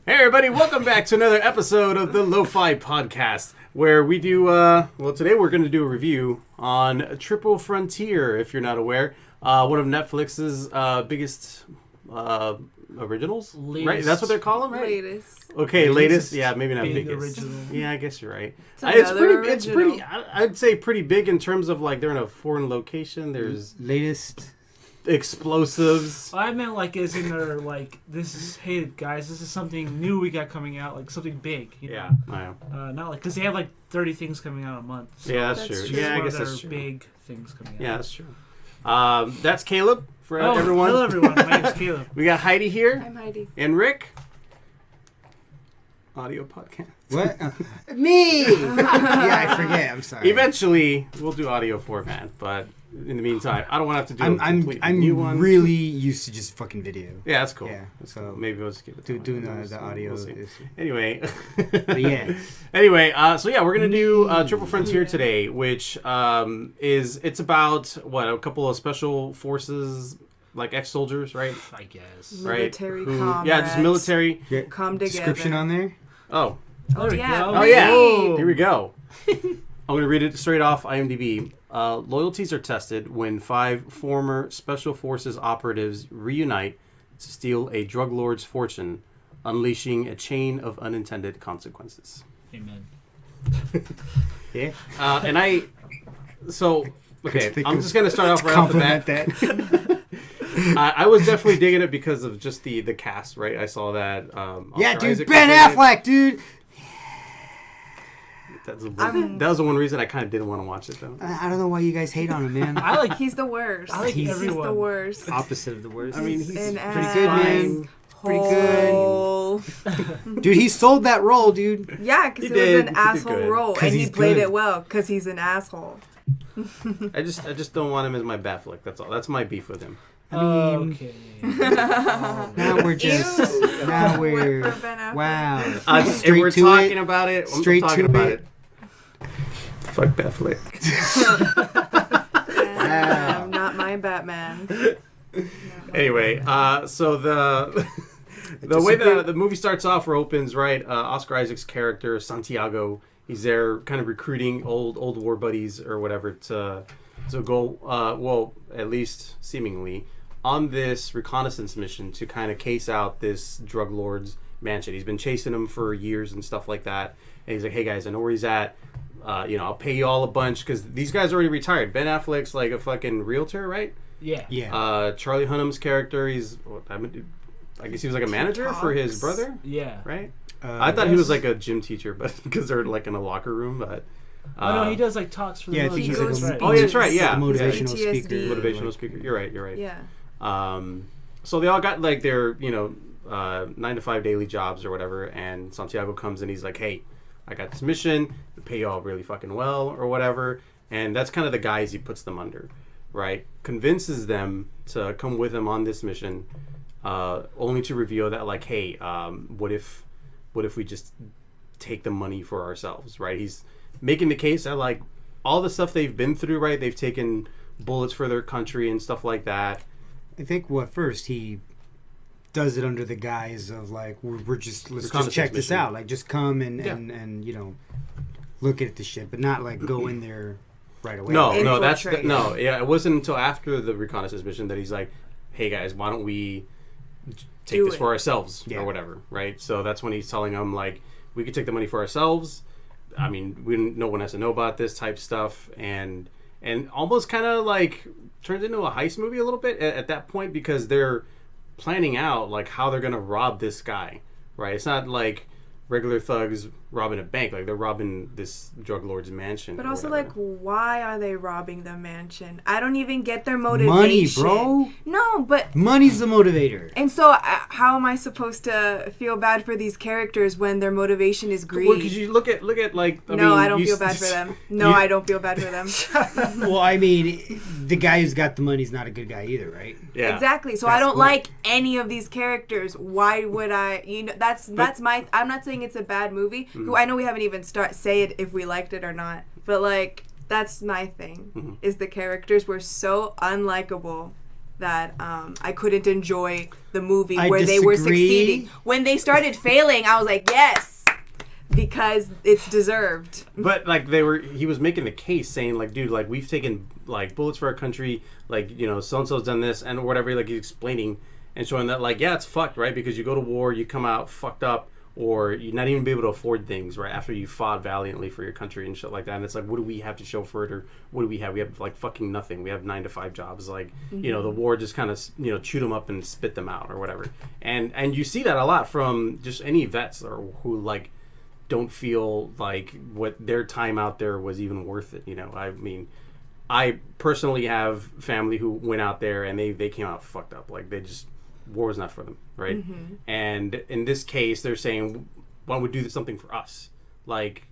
Hey everybody, welcome back to another episode of the LoFi podcast, where we do, today we're going to do a review on Triple Frontier, if you're not aware. One of Netflix's biggest originals, right? That's what they're calling them, right? Latest. Okay, latest. Yeah, maybe not biggest. Original. Yeah, I guess you're right. It's pretty. I'd say pretty big in terms of like they're in a foreign location. There's latest explosives. I meant like as in their like this is hey guys, this is something new we got coming out, like something big. You know? Yeah, I know. Not like because they have like 30 things coming out a month. So Yeah, that's That's true. true. Yeah, I one of guess their that's true. big things coming out. Yeah, that's true. That's Caleb for everyone. Hello everyone. My name's Caleb. We got Heidi here I'm Heidi. and Rick. Audio podcast. what? Me? Yeah, I forget. I'm sorry. Eventually, we'll do audio format, but in the meantime, I don't want to have to do a completely new one. I'm really used to just fucking video. Yeah, that's cool. Yeah, That's so cool. Maybe we'll just keep it doing that. the audio. We'll see. is- Anyway. But yeah. Anyway, we're gonna do Triple Frontier today, which it's about a couple of special forces, like ex-soldiers, right? I guess. Military Who- comrades. Yeah, just military. Yeah. Come together. Description on there? Oh, There we yeah. go. Oh, yeah. Whoa. here we go. I'm gonna read it straight off IMDb. Loyalties are tested when 5 former Special Forces operatives reunite to steal a drug lord's fortune, unleashing a chain of unintended consequences. Amen. Yeah. Okay, Think I'm of- just gonna start off right off the bat. Compliment that. I was definitely digging it because of just the cast, right? I saw that. Yeah, Oscar dude. Isaac Ben was in it. Affleck, dude. That was the one reason I kind of didn't want to watch it, though. I don't know why you guys hate on him, man. I like. He's the worst. I like He's everyone. the worst. Opposite of the worst. I mean, he's An pretty good, man. Pretty asshole. Dude, he sold that role, dude. Yeah, because He it did. was He an did asshole good. role, 'Cause and he he's played good. it well because he's an asshole. I just don't want him as my Batfleck. That's all. That's my beef with him. I mean, Okay. now we're just. Ew. Now we're. For Ben Affleck. Wow. If Straight we're to talking it. about it, Straight I'm talking to about it. it. Fuck Batfleck. Damn, not my Batman. Anyway, so the way the movie starts off or opens, right? Oscar Isaac's character Santiago, he's there, kind of recruiting old war buddies or whatever to go. At least seemingly, on this reconnaissance mission to kind of case out this drug lord's mansion. He's been chasing him for years and stuff like that. And he's like, "Hey guys, I know where he's at. I'll pay you all a bunch because these guys already retired. Ben Affleck's like a fucking realtor, right? Yeah. Yeah. Charlie Hunnam's character, I guess he was like a manager for his brother, Yeah. right? I thought he was yes. like a gym teacher, but because they're like in a locker room. But Oh no, he does like talks for the Yeah, I think military. he's like That's a right. Oh, yeah, that's right. Yeah, a motivational PTSD. speaker. motivational speaker. You're right. Yeah. So they all got like their 9 to 5 daily jobs or whatever, and Santiago comes and he's like, "Hey, I got this mission. They pay you all really fucking well or whatever," and that's kind of the guys he puts them under, right? Convinces them to come with him on this mission, only to reveal that like, "Hey, what if we just take the money for ourselves?" Right? He's making the case that like all the stuff they've been through, right? They've taken bullets for their country and stuff like that. I think first he does it under the guise of like let's just Reconnaissance check this mission. out, like just come and Yeah. look at the shit, but not like go in there right away. No, Infiltrate. it wasn't until after the reconnaissance mission that he's like, "Hey guys, why don't we take Do this it. for ourselves Yeah. or whatever?" Right? So that's when he's telling them like, "We could take the money for ourselves. I mean, no one has to know about this type stuff," and almost kind of like turns into a heist movie a little bit at that point because they're planning out like how they're gonna rob this guy. Right? It's not like regular thugs robbing a bank, like they're robbing this drug lord's mansion. But or also, whatever. like, why are they robbing the mansion? I don't even get their motivation. Money, bro. No, but Money's the motivator. and so how am I supposed to feel bad for these characters when their motivation is greed? Well, because you look at like. I don't feel bad for them. No, I don't feel bad for them. Well, I mean, the guy who's got the money's not a good guy either, right? Yeah. Exactly. So That's I don't what- like any of these characters. Why would I? That's my. I'm not saying it's a bad movie. Who I know we haven't even say it if we liked it or not. But like that's my thing. Is the characters were so unlikable that I couldn't enjoy the movie I where they were disagree. succeeding. When they started failing, I was like, yes, because it's deserved. But like he was making the case saying like, dude, like we've taken like bullets for our country, like so and so's done this and whatever. Like he's explaining and showing that like it's fucked, right? Because you go to war, you come out fucked up, or you're not even be able to afford things right after you fought valiantly for your country and shit like that. And it's like, what do we have to show for it, or what do we have? We have like fucking nothing. We have 9-to-5 jobs. Like the war just kind of chewed them up and spit them out or whatever. And you see that a lot from just any vets or who like don't feel like what their time out there was even worth it. I mean, I personally have family who went out there and they came out fucked up. Like war was not for them, right? And in this case, they're saying, why don't we do something for us? Like,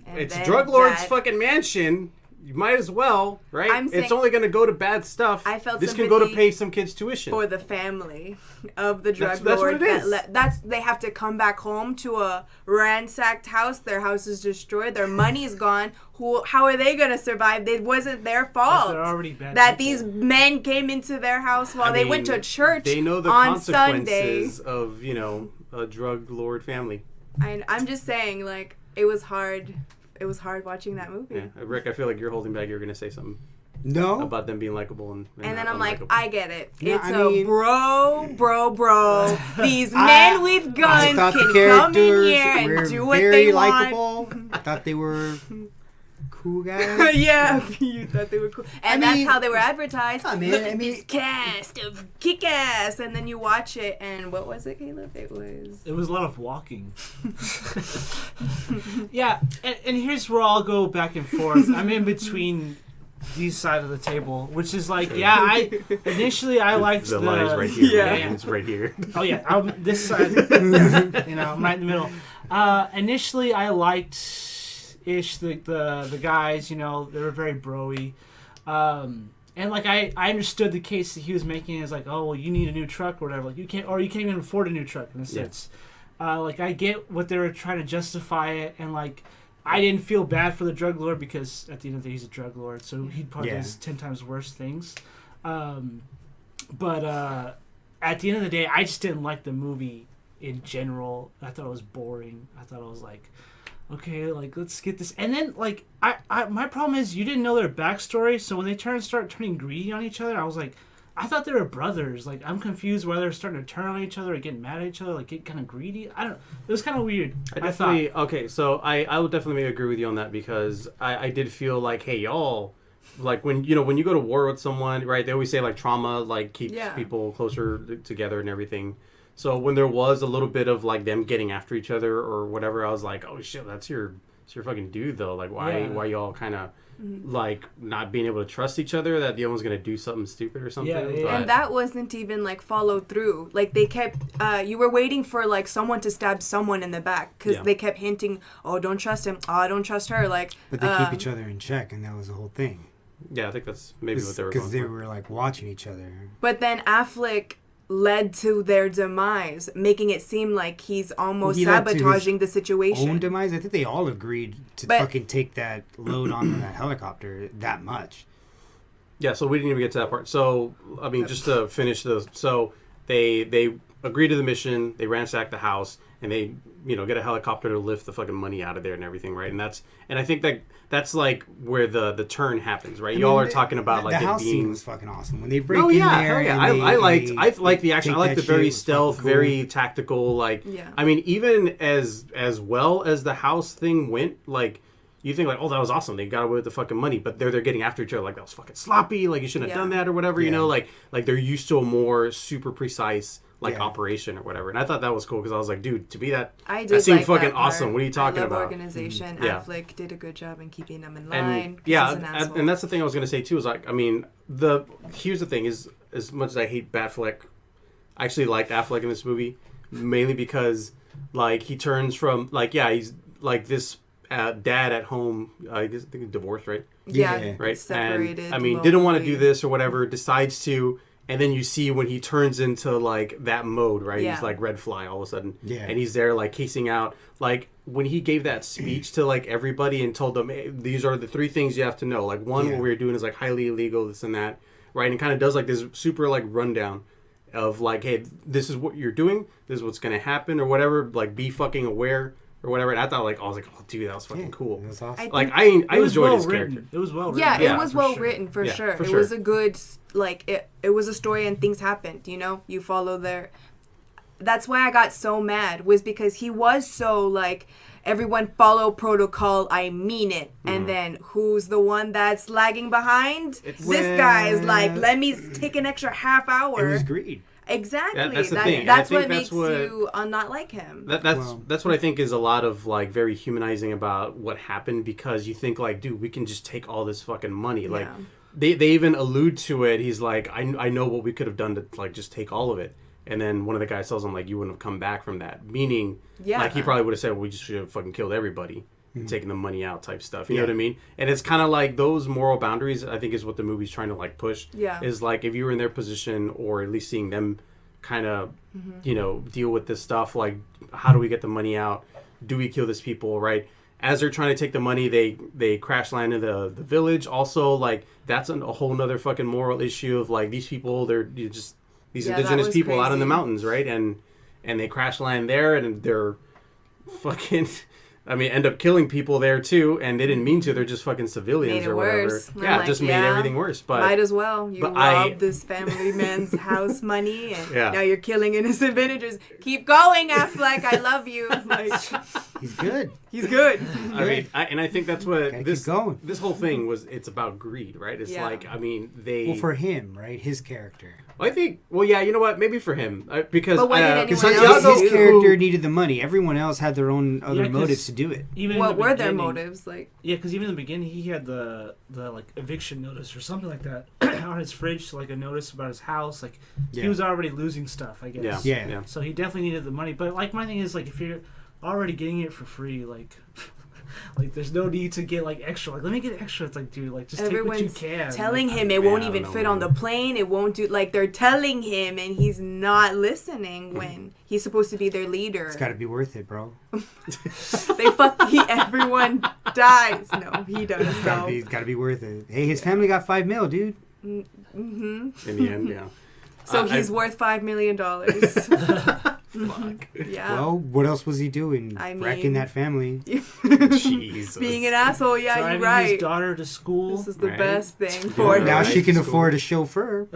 And it's then drug lord's that- fucking mansion. You might as well, right? I'm saying- It's only going to go to bad stuff. I felt this can go to sympathy pay some kids' tuition. for the family of the drug That's lord. what it is. They have to come back home to a ransacked house. Their house is destroyed. Their money's gone. How are they going to survive? It wasn't their fault They're already bad that people. these men came into their house while they went to church They know the on Sunday. consequences of, a drug lord family. I'm just saying, like, it was hard. It was hard watching that movie. Yeah. Rick, I feel like you're holding back. You're going to say something No. about them being likable. And And then not I'm like, unlikable. I get it. Yeah, It's I a mean- bro. These I- men with I guns thought the can come in characters here were and do what very they want. likable. I thought they were cool guys. Yeah, you thought they were cool. And I mean- that's how they were advertised. Yeah, man, Look I at mean- this cast of kick-ass. And then you watch it, and what was it, Caleb? It was a lot of walking. Yeah, and here's where I'll go back and forth. I'm in between these side of the table, which is like, initially I liked the line's right here. Yeah. Man. It's right here. Oh yeah, this side. I'm right in the middle. Initially, I liked the guys. They were very broy, and like I understood the case that he was making is like, oh well, you need a new truck or whatever. Like you can't even afford a new truck in a sense. Like I get what they were trying to justify it, and like I didn't feel bad for the drug lord because at the end of the day he's a drug lord, so he'd probably do 10 times worse things. But at the end of the day, I just didn't like the movie in general. I thought it was boring. I thought it was like, okay, like let's get this. And then like I my problem is you didn't know their backstory, so when they start turning greedy on each other, I was like, I thought they were brothers. Like I'm confused why they're starting to turn on each other or getting mad at each other, like get kind of greedy. I don't know. It was kind of weird. So I would definitely agree with you on that because I did feel like, hey, y'all, like when you go to war with someone, right? They always say like trauma like keeps people closer together and everything. So when there was a little bit of like them getting after each other or whatever, I was like, oh shit, that's your fucking dude though. Like why y'all kind of like not being able to trust each other, that the other one's gonna do something stupid or something. Yeah. But, and that wasn't even like followed through. Like they kept, you were waiting for like someone to stab someone in the back because they kept hinting, oh, don't trust him. Oh, I don't trust her. Like, But they keep each other in check, and that was the whole thing. yeah, I think that's maybe what they were Because going they for. were like watching each other. But then Affleck led to their demise, making it seem like he's almost He led to his sabotaging the situation. Own demise. I think they all agreed to But- fucking take that load on that helicopter that much. Yeah, so we didn't even get to that part. So I mean, just to finish so they agree to the mission, they ransack the house, and they get a helicopter to lift the fucking money out of there and everything, right? And I think that's like where the turn happens, right? Y'all are talking about like the it house scene being. was fucking awesome when they break Oh in yeah, there. hell yeah! and I like the action. I take like that the shit. very It was stealth, fucking cool. very tactical. Like, Yeah. I mean, even as well as the house thing went, like you think like, oh, that was awesome. They got away with the fucking money, but they're getting after each other. Like that was fucking sloppy. Like you shouldn't have done that or whatever. Yeah. Like they're used to a more super precise Yeah. operation or whatever. And I thought that was cool because I was like, dude, to be that That seemed fucking awesome. What are you talking I love about? organization. Yeah. Affleck did a good job in keeping them in line. And 'cause yeah, he's an asshole. and that's the thing I was gonna say too. Is like, I mean, here's the thing: is as much as I hate Batfleck, I actually liked Affleck in this movie mainly because like he turns from like he's like this dad at home. I think he's divorced, right? yeah, Yeah. Right. separated. And I mean, didn't want to do lonely. this or whatever. Decides to And then you see when he turns into like that mode, right? Yeah. He's like Red Fly all of a sudden. Yeah. And he's there like casing out. Like when he gave that speech to like everybody and told them, hey, these are the 3 things you have to know. Like one, what we're doing is like highly illegal, this and that, right? And kind of does like this super like rundown of like, hey, this is what you're doing. This is what's going to happen or whatever. Like be fucking aware or whatever. And I thought like, I was like, oh dude, that was fucking cool. It was awesome. Like I enjoyed his character. It was well written. Yeah, it was for well sure. written for Yeah, sure. for It sure. was a good like it was a story and things happened, you know? You follow their that's why I got so mad was because he was so like everyone follow protocol, I mean it. And then who's the one that's lagging behind? This guy is like, let me take an extra half hour. It was greed. Exactly. That's the thing. And That's I think what makes that's what- you not like him. That's what I think is a lot of like very humanizing about what happened because you think like, dude, we can just take all this fucking money. Like Yeah. they even allude to it. He's like, I know what we could have done to like just take all of it. And then one of the guys tells him like, you wouldn't have come back from that. Meaning, like he probably would have said, well, we just should have fucking killed everybody. Taking the money out type stuff. You know what I mean? And it's kind of like those moral boundaries, I think is what the movie's trying to like push. Yeah. Is like if you were in their position or at least seeing them kind of, you know, deal with this stuff, like how do we get the money out? Do we kill these people, right? As they're trying to take the money, they crash land in the village. Also, like that's a whole nother fucking moral issue of like these people, they're just these indigenous people out in the mountains, right? And they crash land there and they're fucking... I mean, end up killing people there too, and they didn't mean to. They're just fucking civilians or whatever. Worse. Yeah, like, just made everything worse. But might as well. You but robbed this family man's house money, and Yeah. now you're killing innocent villagers. Keep going, Affleck. I love you. Like, He's good. he's good. I mean, I think that's what Gotta this keep going. this whole thing was. It's about greed, right? It's Yeah. like, I mean, they. Well, for him, right? His character. I think. Well, yeah, you know what? Maybe for him, because But what did Because anyone else Santiago, do? his character needed the money. Everyone else had their own other Yeah, 'cause motives to do it. Even in What the were their beginning- motives? Like, Yeah, because even in the beginning, he had the like eviction notice or something like that on his fridge, like a notice about his house. Like Yeah. he was already losing stuff, I guess. Yeah. Yeah. So he definitely needed the money. But like my thing is like if you're already getting it for free, like like there's no need to get like extra. Like let me get extra. It's like dude, like just everyone's take what you can. telling Like, him it won't I don't even know, fit on man. the plane. It won't do. Like, they're telling him, and he's not listening when he's supposed to be their leader. It's got to be worth it, bro. Everyone dies. No, he does. No. It's got to be worth it. Hey, his family got $5 million, dude. in the end, yeah. So he's worth $5 million. Fuck. Yeah. Well, what else was he doing? I Wrecking mean- that family. Jesus. Being an asshole. Yeah, driving you're right. his daughter to school. This is the Right. best thing for Yeah, him. Now right. she can Cool. afford a chauffeur.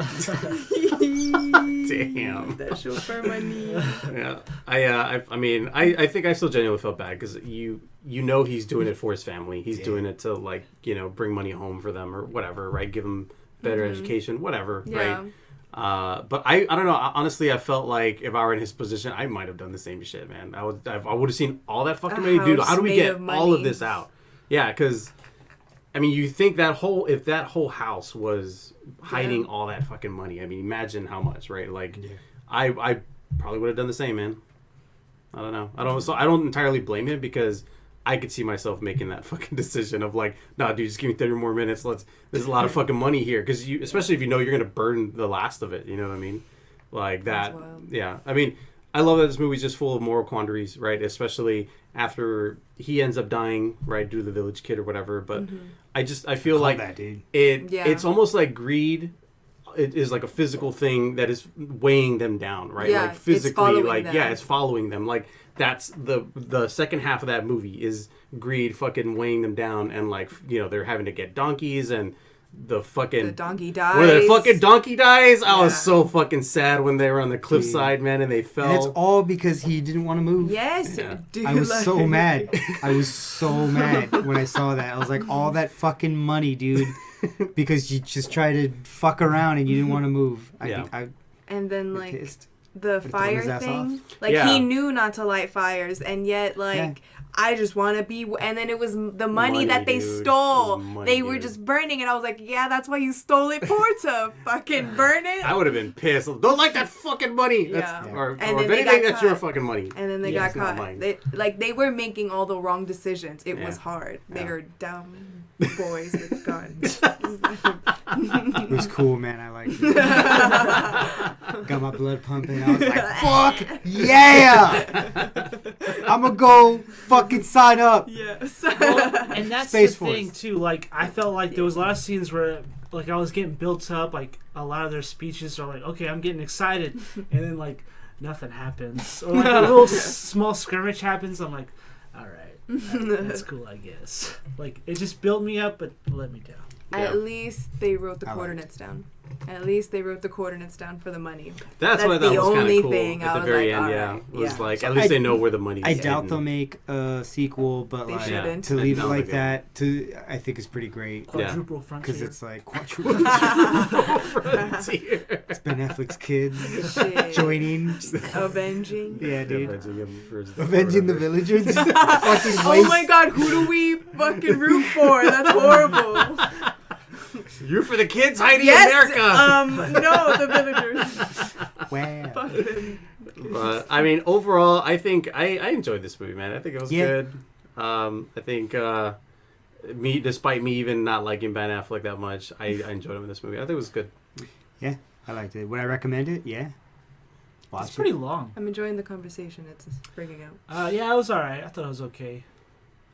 Damn. That chauffeur money. Yeah. I mean, I think I still genuinely felt bad because you know he's doing it for his family. He's doing it to like bring money home for them or whatever, right? Give them better education, whatever, Yeah. right? But I don't know. Honestly, I felt like if I were in his position, I might have done the same shit, man. I would have seen all that fucking money, dude. house How do we made get of all of money. this out? Yeah, because I mean, you think if that whole house was hiding all that fucking money. I mean, imagine how much, right? Like, I probably would have done the same, man. I don't know. I don't entirely blame him because I could see myself making that fucking decision of like, nah, dude, just give me 30 more minutes. There's a lot of fucking money here. Because especially if you know you're going to burn the last of it. You know what I mean? Like that. That's wild. Yeah. I mean, I love that this movie's just full of moral quandaries, right? Especially after he ends up dying, right, due to the village kid or whatever. But I feel Call like that, dude. it's almost like greed. It is like a physical thing that is weighing them down, right? Yeah, Like it's physically, following like them. yeah, it's following them. Like that's the second half of that movie is greed fucking weighing them down, and like they're having to get donkeys and the fucking The donkey dies. Where the fucking donkey dies. I was Yeah. so fucking sad when they were on the cliffside, man, and they fell. And it's all because he didn't want to move. Yes, Yeah. dude. I was like- so mad. I was so mad when I saw that. I was like, all that fucking money, dude, because you just tried to fuck around and you didn't want to move. Yeah. I And then was like pissed. the Could've thrown his fire ass thing, off. like Yeah. he knew not to light fires, and yet like. Yeah. I just want to be, and then it was the money, Money, that they dude. stole. It was money, They were dude. just burning, and I was like, yeah, that's why you stole it, Porta. Fucking burn it. I would have been pissed. Don't like that fucking money. That's, Yeah. Or And if then they anything, got that's your caught. fucking money. And then they Yeah, got it's not caught. mine. They were making all the wrong decisions. It was Yeah. hard. They Yeah. were dumb boys with guns. was cool, man. I liked it. Got my blood pumping. I was like, fuck yeah! I'm gonna go fucking sign up. Yes. Well, and that's Space the thing Force. too. Like I felt like there was a lot of scenes where like I was getting built up. Like a lot of their speeches are like, okay, I'm getting excited, and then like nothing happens, or like a little small skirmish happens. I'm like, all right, that's cool, I guess. Like it just built me up, but let me down. At least they wrote the I like coordinates down. At least they wrote the coordinates down for the money. That's what I thought the was kind only of cool thing at I the was very like, end. all Yeah, right, it was yeah. like So at least I- they know where the money's I doubt hidden. they'll make a sequel, but They like shouldn't. to leave it No, like they that, I think is pretty great. Quadruple frontier. Because it's like quadruple. Frontier. It's Ben Affleck's kids Shit. joining. Avenging. Yeah, dude. Avenging Avenging the villagers. Fucking Oh waste. my god, who do we fucking root for? That's horrible. You're for the kids hiding Yes. America. No, the villagers. Wow. Fuck them. But I mean, overall, I think I enjoyed this movie, man. I think it was Yeah. good. I think me, despite me even not liking Ben Affleck that much, I enjoyed him in this movie. I think it was good. Yeah, I liked it. Would I recommend it? Yeah. Watch It's pretty long. I'm enjoying the conversation it's bringing out. Yeah, it was alright. I thought it was okay.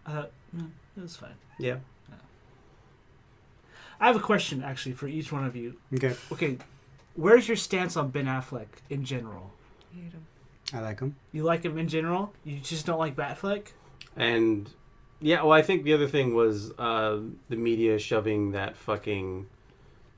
I thought it was fine. Yeah. I have a question actually for each one of you. it. Okay. Okay, where's your stance on Ben Affleck in general? Hate 'em. I like him. You like him in general? You just don't like Batfleck? And yeah, well, I think the other thing was the media shoving that fucking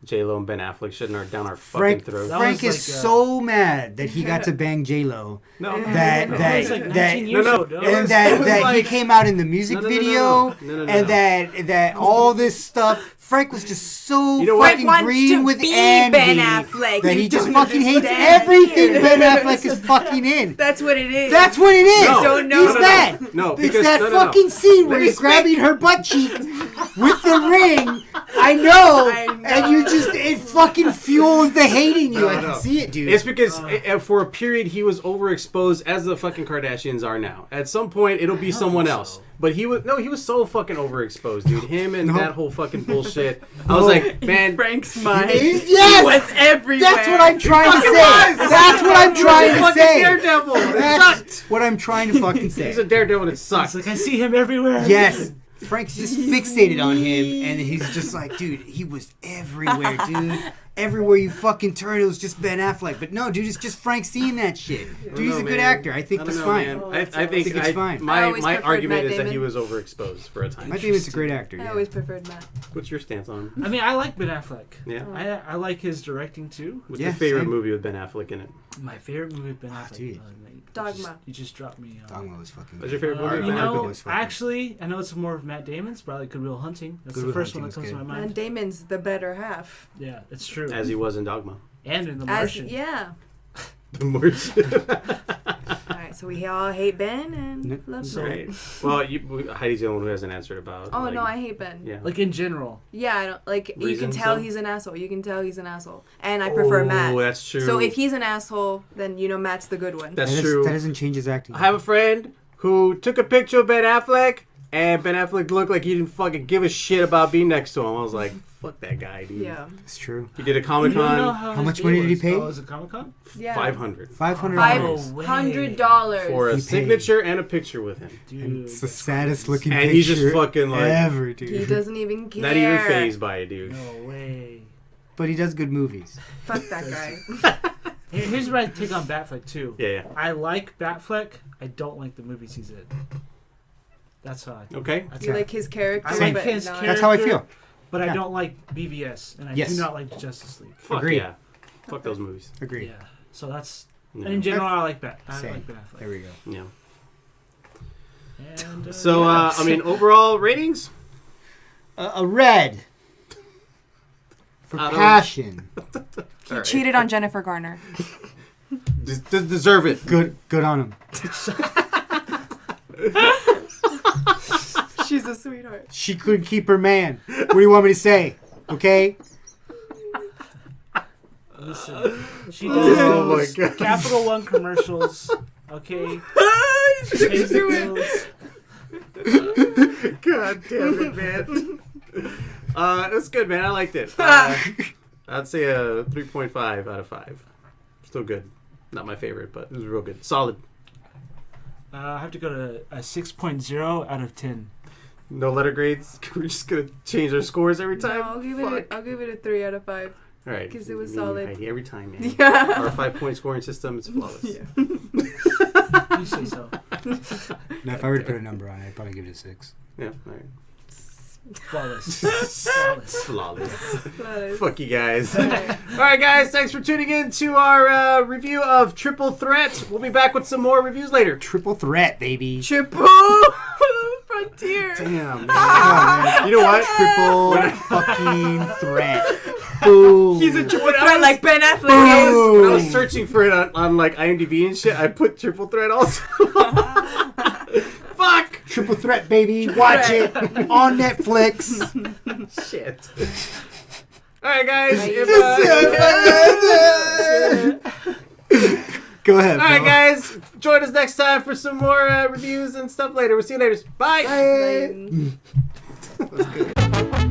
J-Lo and Ben Affleck shitting down our fucking throats. That Frank was is like, so mad that he got to bang J-Lo. No, no, That- no, That no. was like 19 that- years no, no, ago. it And was- that, it was that he like- came out in the music No, no, no, video, no, no. and that all this stuff. Frank was just so You know what? fucking Frank wants green to with be envy Ben Affleck. that You he just don't fucking hates understand. everything Ben Affleck is fucking in. That's what it is. That's what it is. No, don't know. He's no, mad. No, It's because that no. fucking scene where Let me he's grabbing speak. her butt cheek with the ring. I know. I know. And you just, it fucking fuels the hate in you. No, I can no. see it, dude. It's because for a period he was overexposed, as the fucking Kardashians are now. At some point it'll be someone else. But he was so fucking overexposed, dude. Him and No. that whole fucking bullshit. I was like, man, Frank's mind. Yes! He was everywhere. That's what I'm trying to fucking say. was! That's what I'm trying to fucking say. Daredevil. It That's sucked. what I'm trying to fucking say. He's a Daredevil and it sucks. It's like I see him everywhere. Yes. Frank's just fixated on him, and he's just like, dude, he was everywhere, dude. Everywhere you fucking turn, it was just Ben Affleck. But no, dude, it's just Frank seeing that shit. Dude, he's a good actor. I think I that's don't know, fine. man. Oh, I think it's fine. I My always preferred argument Matt is that he Damon. was overexposed for a time. I think it's a great actor. I Yeah. always preferred Matt. What's your stance on? I mean, I like Ben Affleck. Yeah. I like his directing too. What's Yeah, your favorite same. movie with Ben Affleck in it? My favorite movie with Ben Affleck. dude. Mate, Dogma. You just dropped me. Dogma was fucking What's good. your favorite movie? You with Ben know, Affleck? was fucking- actually, I know it's more of Matt Damon's, but I like Good Will Hunting. That's Good the Will first one Hunting that comes was to my And mind. Damon's the better half. Yeah, it's true. As he was in Dogma. And in The As Martian. yeah. The Martian. All right, so we all hate Ben and Nope. love So- Ben. Well, Heidi's the only one who hasn't answered about. Oh like, no, I hate Ben. Yeah. Like in general. Yeah, I don't like. You can Reasons, tell though? he's an asshole. You can tell he's an asshole, and I prefer Matt. Oh, that's true. So if he's an asshole, then Matt's the good one. That's That true. doesn't change his acting. I have a friend who took a picture of Ben Affleck, and Ben Affleck looked like he didn't fucking give a shit about being next to him. I was like, fuck that guy, dude. Yeah. It's true. He did a You Comic don't know Con. how much his money day did he was. pay? Oh, was it Comic Con? Yeah. $500 $500. way. $500 for a He paid. signature and a picture with him. Dude, And it's the that's saddest crazy. looking And picture he's just fucking like- ever, dude. He doesn't even care. Not even phased by it, dude. No way. But he does good movies. Fuck that guy. Here's my take on Batfleck too. Yeah. I like Batfleck. I don't like the movies he's in. That's how I. Okay. That's You how- like his character, I like but his not- character. That's how I feel. But I Yeah. don't like BVS, and I Yes. do not like Justice League. Fuck Agreed. yeah. Fuck those movies. Agreed. Yeah. So that's Yeah. in general. I like I Same. like Ben Affleck. There we go. Yeah. And, So, yeah. I mean, overall ratings? A red. For Out of- passion. He Alright. cheated on Jennifer Garner. Deserve it. Good on him. She's a sweetheart. She couldn't keep her man. What do you want me to say? Okay? Listen, she does Oh my those God. Capital One commercials. Okay. Pays the bills. God damn it, man. That's good, man. I liked it. I'd say a 3.5 out of 5. Still good. Not my favorite, but it was real good. Solid. I have to go to a 6.0 out of 10. No letter grades. We're just gonna change our scores every time. No, I'll give it a 3 out of 5. All right. Because it was Me, solid. Heidi, every time, man. Yeah. Our 5-point scoring system is flawless. Yeah. You say so. Now, if I were to put a number on it, I'd probably give it a 6. Yeah. All right. Flawless. Flawless. Flawless. Fuck you guys. Alright. All right, guys. Thanks for tuning in to our review of Triple Threat. We'll be back with some more reviews later. Triple threat, baby. Triple Frontier. Damn, man. Oh, man. You know what? Triple fucking threat. Boom. He's a triple threat like Ben Affleck. When I Boom. was searching for it on like IMDb and shit, I put Triple Threat also. Fuck! Triple threat, baby. Watch it on Netflix. Shit. Alright, guys. Go ahead. Alright, bro. guys. Join us next time for some more reviews and stuff later. We'll see you later. Bye. Like, Bye.